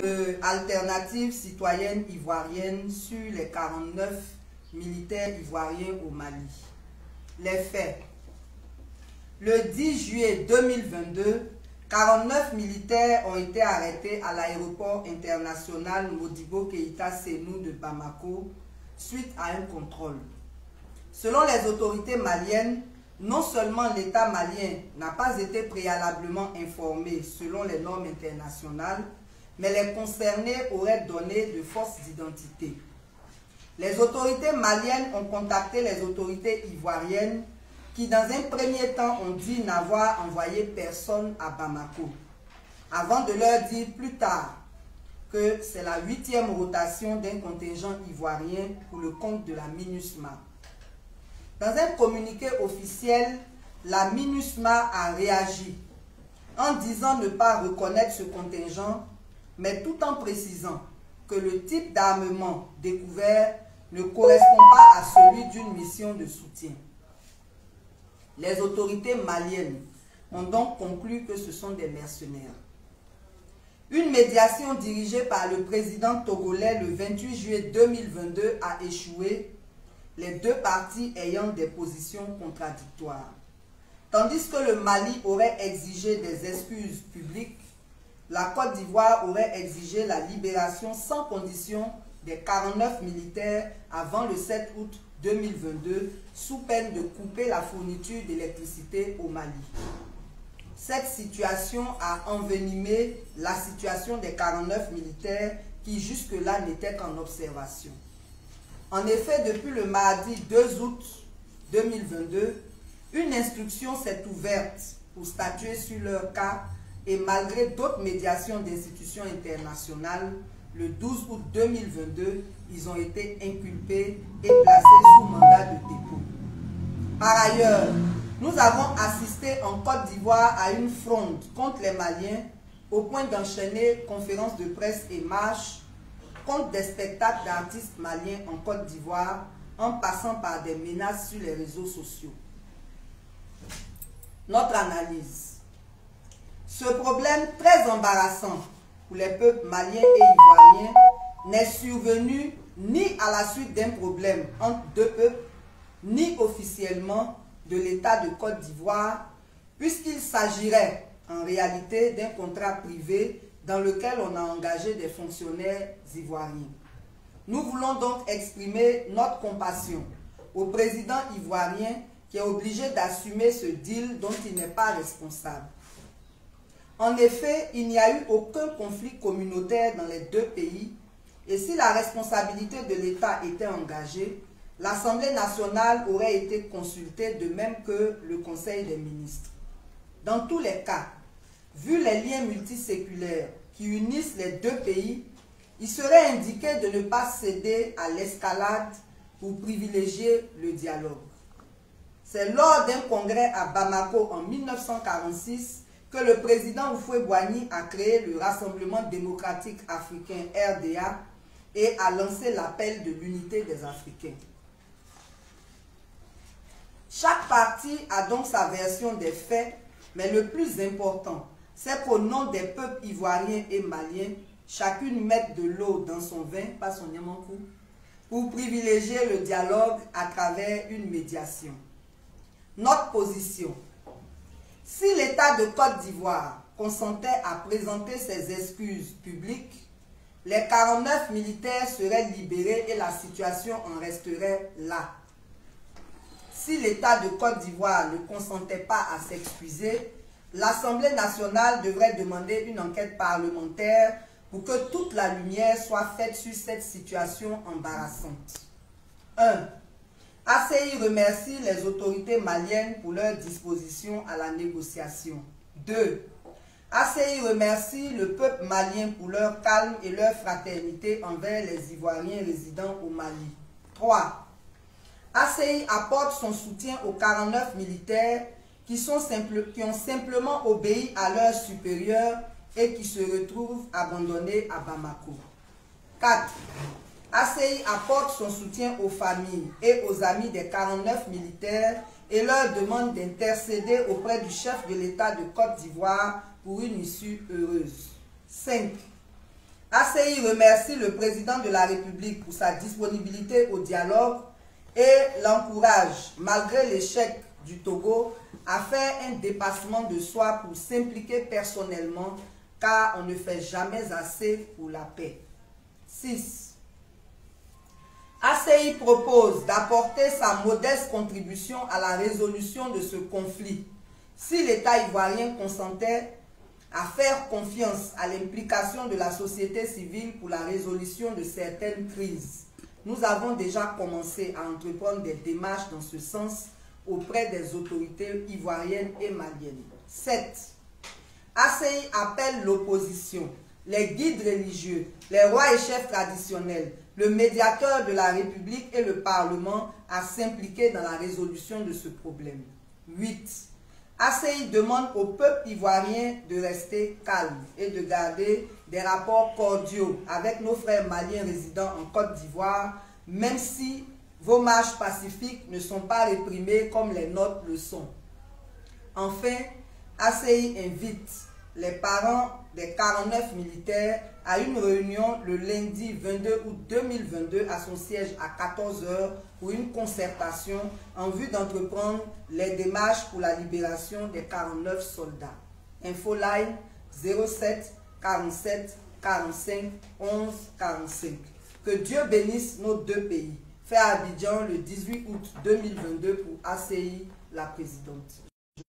de Alternative citoyenne ivoirienne sur les 49 militaires ivoiriens au Mali. Les faits. Le 10 juillet 2022, 49 militaires ont été arrêtés à l'aéroport international Modibo Keïta Sénou de Bamako suite à un contrôle. Selon les autorités maliennes, non seulement l'État malien n'a pas été préalablement informé selon les normes internationales, mais les concernés auraient donné de fausses identités. Les autorités maliennes ont contacté les autorités ivoiriennes qui, dans un premier temps, ont dit n'avoir envoyé personne à Bamako, avant de leur dire plus tard que c'est la 8e rotation d'un contingent ivoirien pour le compte de la MINUSMA. Dans un communiqué officiel, la MINUSMA a réagi en disant ne pas reconnaître ce contingent, mais tout en précisant que le type d'armement découvert ne correspond pas à celui d'une mission de soutien. Les autorités maliennes ont donc conclu que ce sont des mercenaires. Une médiation dirigée par le président togolais le 28 juillet 2022 a échoué, les deux parties ayant des positions contradictoires. Tandis que le Mali aurait exigé des excuses publiques, la Côte d'Ivoire aurait exigé la libération sans condition des 49 militaires avant le 7 août 2022, sous peine de couper la fourniture d'électricité au Mali. Cette situation a envenimé la situation des 49 militaires qui jusque-là n'étaient qu'en observation. En effet, depuis le mardi 2 août 2022, une instruction s'est ouverte pour statuer sur leur cas et malgré d'autres médiations d'institutions internationales, le 12 août 2022, ils ont été inculpés et placés sous mandat de dépôt. Par ailleurs, nous avons assisté en Côte d'Ivoire à une fronde contre les Maliens au point d'enchaîner conférences de presse et marches contre des spectacles d'artistes maliens en Côte d'Ivoire en passant par des menaces sur les réseaux sociaux. Notre analyse. Ce problème très embarrassant pour les peuples maliens et ivoiriens n'est survenu ni à la suite d'un problème entre deux peuples, ni officiellement de l'État de Côte d'Ivoire, puisqu'il s'agirait en réalité d'un contrat privé dans lequel on a engagé des fonctionnaires ivoiriens. Nous voulons donc exprimer notre compassion au président ivoirien qui est obligé d'assumer ce deal dont il n'est pas responsable. En effet, il n'y a eu aucun conflit communautaire dans les deux pays et si la responsabilité de l'État était engagée, l'Assemblée nationale aurait été consultée de même que le Conseil des ministres. Dans tous les cas, vu les liens multiséculaires qui unissent les deux pays, il serait indiqué de ne pas céder à l'escalade pour privilégier le dialogue. C'est lors d'un congrès à Bamako en 1946 que le président Houphouët-Boigny a créé le Rassemblement démocratique africain RDA et a lancé l'appel de l'unité des Africains. Chaque partie a donc sa version des faits, mais le plus important, c'est qu'au nom des peuples ivoiriens et maliens, chacune mette de l'eau dans son vin, pas son yamankou, pour privilégier le dialogue à travers une médiation. Notre position. Si l'État de Côte d'Ivoire consentait à présenter ses excuses publiques, les 49 militaires seraient libérés et la situation en resterait là. Si l'État de Côte d'Ivoire ne consentait pas à s'excuser, l'Assemblée nationale devrait demander une enquête parlementaire pour que toute la lumière soit faite sur cette situation embarrassante. 1. ACI remercie les autorités maliennes pour leur disposition à la négociation. 2. ACI remercie le peuple malien pour leur calme et leur fraternité envers les Ivoiriens résidant au Mali. 3. ACI apporte son soutien aux 49 militaires qui ont simplement obéi à leurs supérieurs et qui se retrouvent abandonnés à Bamako. 4. ACI apporte son soutien aux familles et aux amis des 49 militaires et leur demande d'intercéder auprès du chef de l'État de Côte d'Ivoire pour une issue heureuse. 5. ACI remercie le président de la République pour sa disponibilité au dialogue et l'encourage, malgré l'échec du Togo, à faire un dépassement de soi pour s'impliquer personnellement, car on ne fait jamais assez pour la paix. 6. ACI propose d'apporter sa modeste contribution à la résolution de ce conflit. Si l'État ivoirien consentait à faire confiance à l'implication de la société civile pour la résolution de certaines crises, nous avons déjà commencé à entreprendre des démarches dans ce sens auprès des autorités ivoiriennes et maliennes. 7. ACI appelle l'opposition, les guides religieux, les rois et chefs traditionnels, le médiateur de la République et le Parlement à s'impliquer dans la résolution de ce problème. 8. ACI demande au peuple ivoirien de rester calme et de garder des rapports cordiaux avec nos frères maliens résidant en Côte d'Ivoire, même si vos marches pacifiques ne sont pas réprimées comme les nôtres le sont. Enfin, ACI invite les parents des 49 militaires à une réunion le lundi 22 août 2022 à son siège à 14 h pour une concertation en vue d'entreprendre les démarches pour la libération des 49 soldats. Infoline 07 47 45 11 45. Que Dieu bénisse nos deux pays. Fait à Abidjan le 18 août 2022 pour ACI, la présidente.